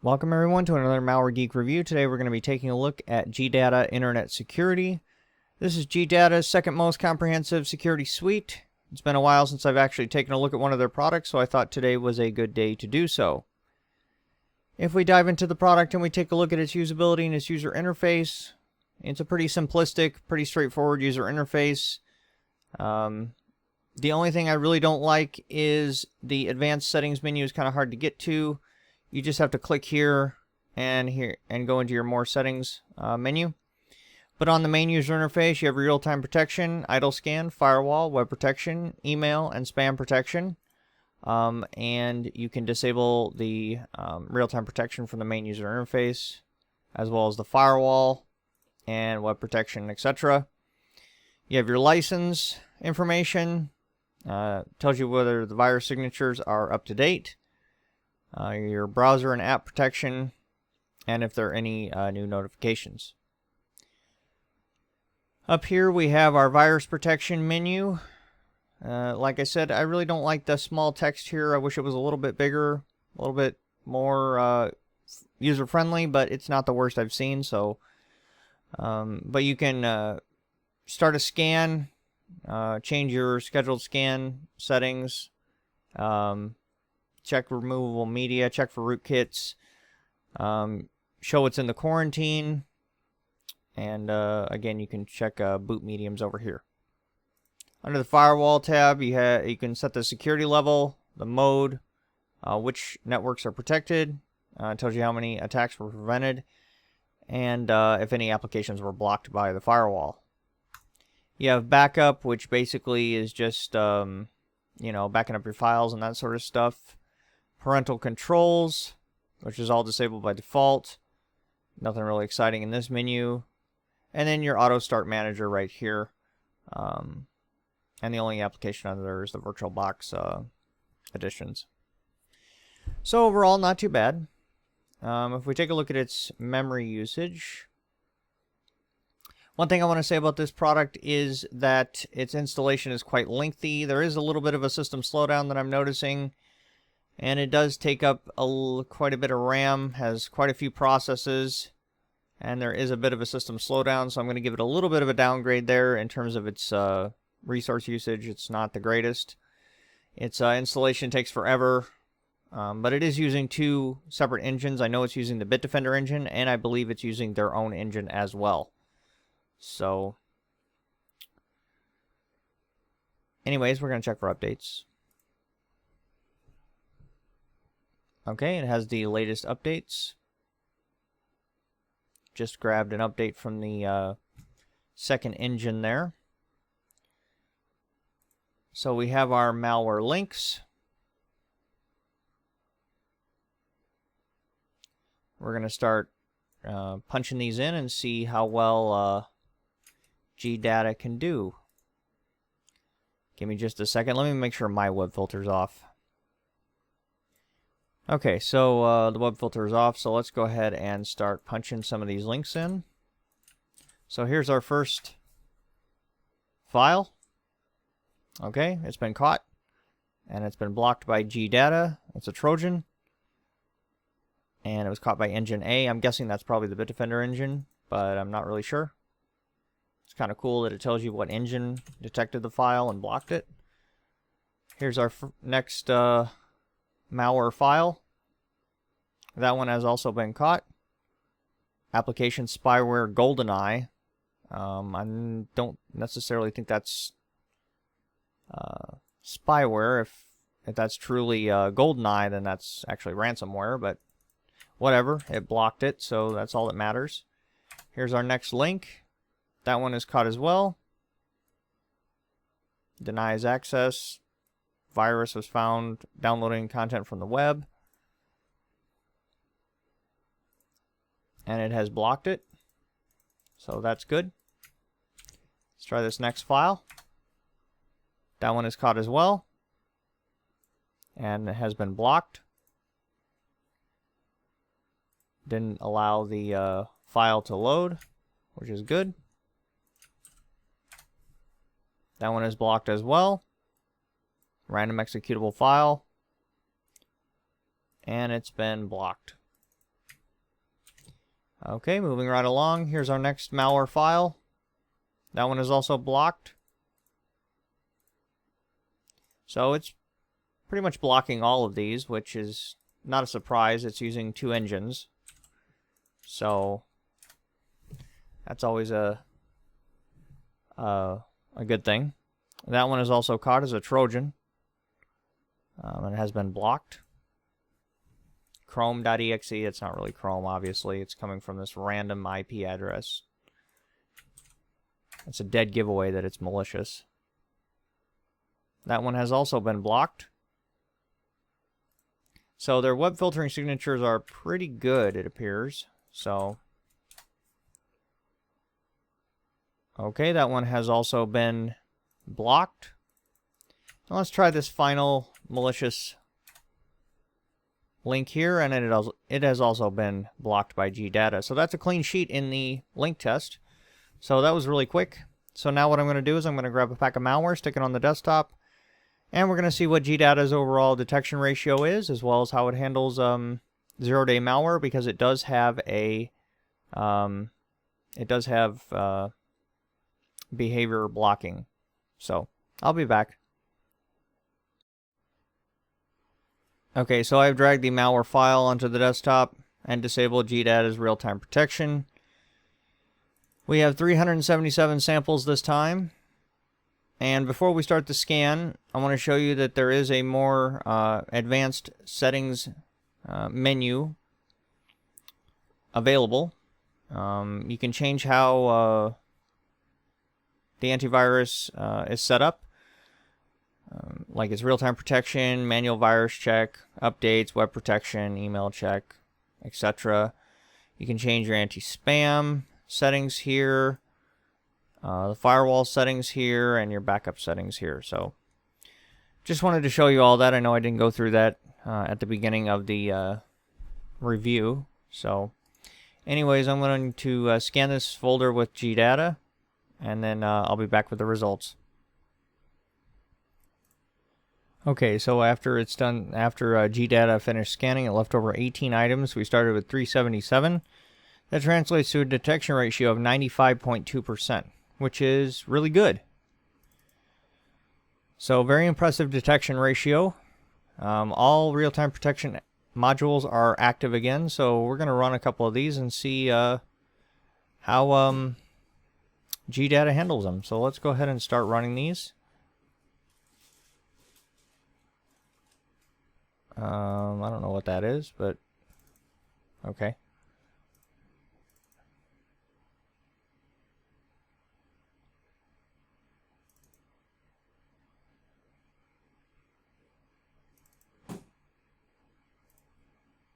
Welcome everyone to another Malware Geek review. Today we're going to be taking a look at GData Internet Security. This is GData's second most comprehensive security suite. It's been a while since I've actually taken a look at one of their products, so I thought today was a good day to do so. If we dive into the product and we take a look at its usability and its user interface, it's a pretty simplistic, pretty straightforward user interface. The only thing I really don't like is the advanced settings menu is kind of hard to get to. You just have to click here and go into your more settings menu. But on the main user interface, you have real-time protection, idle scan, firewall, web protection, email, and spam protection. And you can disable the real-time protection from the main user interface, as well as the firewall and web protection, etc. You have your license information. Tells you whether the virus signatures are up to date. Your browser and app protection, and if there are any new notifications. Up here we have our virus protection menu. Like I said, I really don't like the small text here. I wish it was a little bit bigger, a little bit more user-friendly, but it's not the worst I've seen. So, but you can start a scan, change your scheduled scan settings, check removable media, check for rootkits, show what's in the quarantine, and again, you can check boot mediums over here. Under the firewall tab, you can set the security level, the mode, which networks are protected. It tells you how many attacks were prevented, and if any applications were blocked by the firewall. You have backup, which basically is just backing up your files and that sort of stuff. Parental controls, which is all disabled by default. Nothing really exciting in this menu. And then your auto start manager right here. And the only application under there is the VirtualBox additions. So overall, not too bad. If we take a look at its memory usage, one thing I want to say about this product is that its installation is quite lengthy. There is a little bit of a system slowdown that I'm noticing. And it does take up quite a bit of RAM, has quite a few processes, and there is a bit of a system slowdown, so I'm going to give it a little bit of a downgrade there in terms of its resource usage. It's not the greatest. Its installation takes forever, but it is using two separate engines. I know it's using the Bitdefender engine, and I believe it's using their own engine as well. So, anyways, we're going to check for updates. Okay, it has the latest updates. Just grabbed an update from the second engine there. So we have our Malware Links. We're going to start punching these in and see how well GData can do. Give me just a second. Let me make sure my web filter's off. Okay, so the web filter is off, so let's go ahead and start punching some of these links in. So here's our first file. Okay, it's been caught, and it's been blocked by GData. It's a Trojan, and it was caught by engine A. I'm guessing that's probably the Bitdefender engine, but I'm not really sure. It's kind of cool that it tells you what engine detected the file and blocked it. Here's our next malware file. That one has also been caught. Application spyware GoldenEye. I don't necessarily think that's spyware. If that's truly GoldenEye, then that's actually ransomware, but whatever. It blocked it, so that's all that matters. Here's our next link. That one is caught as well. Denies access. Virus was found downloading content from the web. And it has blocked it. So that's good. Let's try this next file. That one is caught as well. And it has been blocked. Didn't allow the file to load, which is good. That one is blocked as well. Random executable file. And it's been blocked. Okay, moving right along. Here's our next malware file. That one is also blocked. So it's pretty much blocking all of these, which is not a surprise. It's using 2 engines. So that's always a good thing. That one is also caught as a Trojan. And it has been blocked. Chrome.exe, it's not really Chrome, obviously. It's coming from this random IP address. It's a dead giveaway that it's malicious. That one has also been blocked. So their web filtering signatures are pretty good, it appears. So, okay, that one has also been blocked. Now let's try this final malicious link here, and it has also been blocked by GData. So that's a clean sheet in the link test. So that was really quick. So now what I'm going to do is I'm going to grab a pack of malware, stick it on the desktop, and we're going to see what GData's overall detection ratio is, as well as how it handles zero-day malware, because it does have a behavior blocking. So I'll be back. Okay, so I've dragged the malware file onto the desktop and disabled GData's real-time protection. We have 377 samples this time. And before we start the scan, I want to show you that there is a more advanced settings menu available. You can change how the antivirus is set up. Like its real-time protection, manual virus check, updates, web protection, email check, etc. You can change your anti-spam settings here, the firewall settings here, and your backup settings here. So just wanted to show you all that. I know I didn't go through that at the beginning of the review. So anyways, I'm going to scan this folder with GData, and then I'll be back with the results. Okay, so after GData finished scanning, it left over 18 items. We started with 377. That translates to a detection ratio of 95.2%, which is really good. So very impressive detection ratio. All real-time protection modules are active again, so we're going to run a couple of these and see how GData handles them. So let's go ahead and start running these. I don't know what that is, but okay.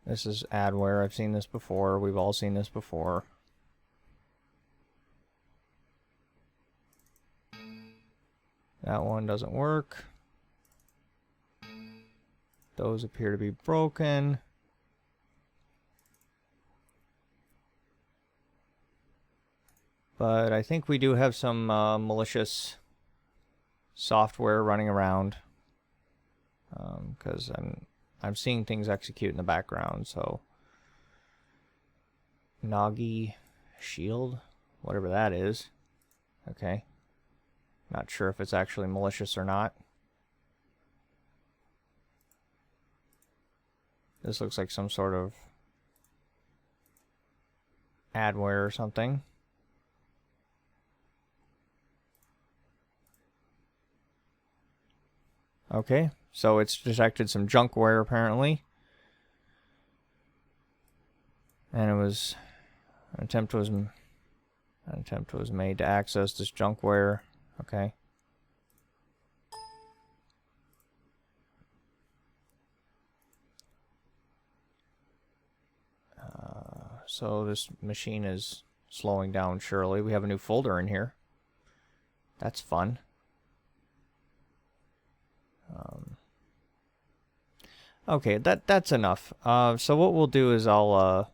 This is adware. I've seen this before. We've all seen this before. That one doesn't work. Those appear to be broken. But I think we do have some malicious software running around, because I'm seeing things execute in the background. So Noggy Shield, whatever that is. Okay. Not sure if it's actually malicious or not. This looks like some sort of adware or something. Okay, so it's detected some junkware apparently. And an attempt was made to access this junkware. Okay. So this machine is slowing down surely. We have a new folder in here. That's fun. Okay, that's enough. So what we'll do is I'll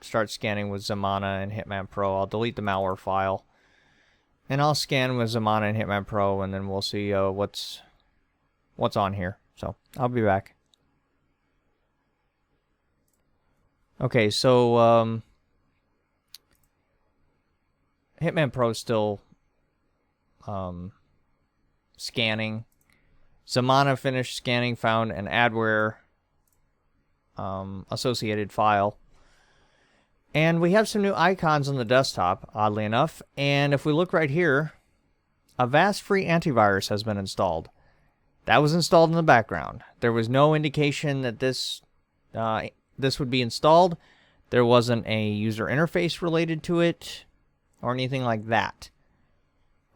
start scanning with Zamana and Hitman Pro. I'll delete the malware file, and I'll scan with Zamana and Hitman Pro, and then we'll see what's on here. So I'll be back. Okay, so Hitman Pro is still scanning. Zamana finished scanning, found an adware associated file. And we have some new icons on the desktop, oddly enough. And if we look right here, Avast free antivirus has been installed. That was installed in the background. There was no indication that this would be installed. There wasn't a user interface related to it or anything like that.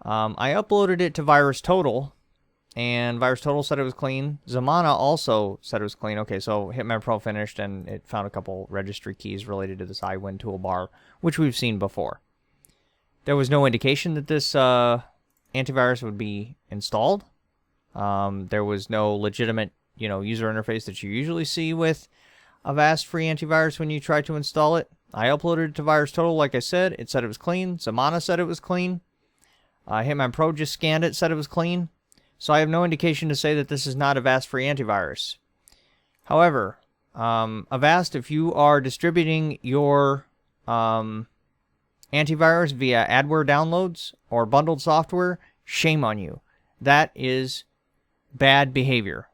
I uploaded it to VirusTotal, and VirusTotal said it was clean. Zamana also said it was clean. Okay, so Hitman Pro finished, and it found a couple registry keys related to this iWin toolbar, which we've seen before. There was no indication that this antivirus would be installed. There was no legitimate, user interface that you usually see with Avast free antivirus when you try to install it. I uploaded it to VirusTotal, like I said. It said it was clean. Zamana said it was clean. Hitman Pro just scanned it, said it was clean. So I have no indication to say that this is not Avast free antivirus. However, Avast, if you are distributing your antivirus via adware downloads or bundled software, shame on you. That is bad behavior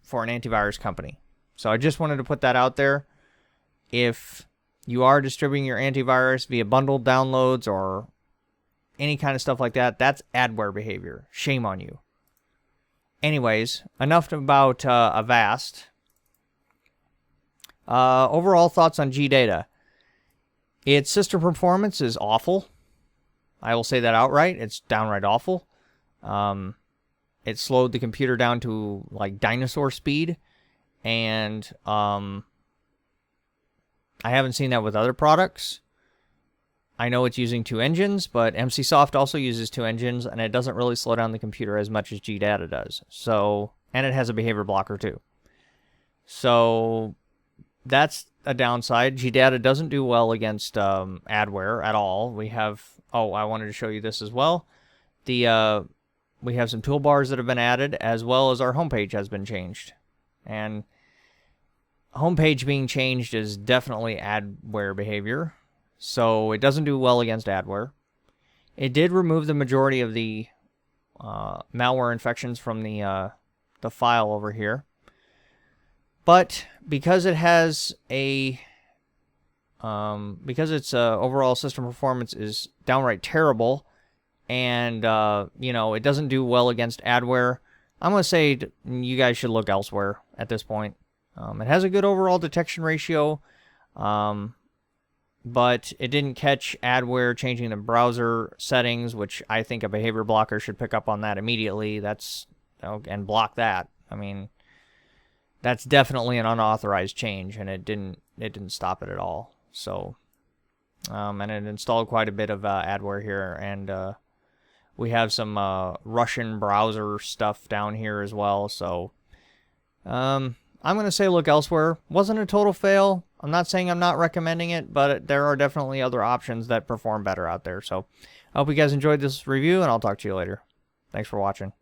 for an antivirus company. So I just wanted to put that out there. If you are distributing your antivirus via bundled downloads or any kind of stuff like that, that's adware behavior. Shame on you. Anyways, enough about Avast. Overall thoughts on GData. Its system performance is awful. I will say that outright. It's downright awful. It slowed the computer down to like dinosaur speed. And I haven't seen that with other products. I know it's using 2 engines, but MCSoft also uses 2 engines, and it doesn't really slow down the computer as much as GData does. So, and it has a behavior blocker too. So that's a downside. GData doesn't do well against adware at all. We have, I wanted to show you this as well. We have some toolbars that have been added, as well as our homepage has been changed. And homepage being changed is definitely adware behavior. So it doesn't do well against adware. It did remove the majority of the malware infections from the file over here. But because it has because its overall system performance is downright terrible, and it doesn't do well against adware, I'm going to say you guys should look elsewhere at this point. It has a good overall detection ratio, but it didn't catch adware changing the browser settings, which I think a behavior blocker should pick up on that immediately. And block that. I mean, that's definitely an unauthorized change, and it didn't stop it at all. So, and it installed quite a bit of adware here, and we have some Russian browser stuff down here as well. So, I'm going to say look elsewhere. Wasn't a total fail. I'm not saying I'm not recommending it, but there are definitely other options that perform better out there. So I hope you guys enjoyed this review, and I'll talk to you later. Thanks for watching.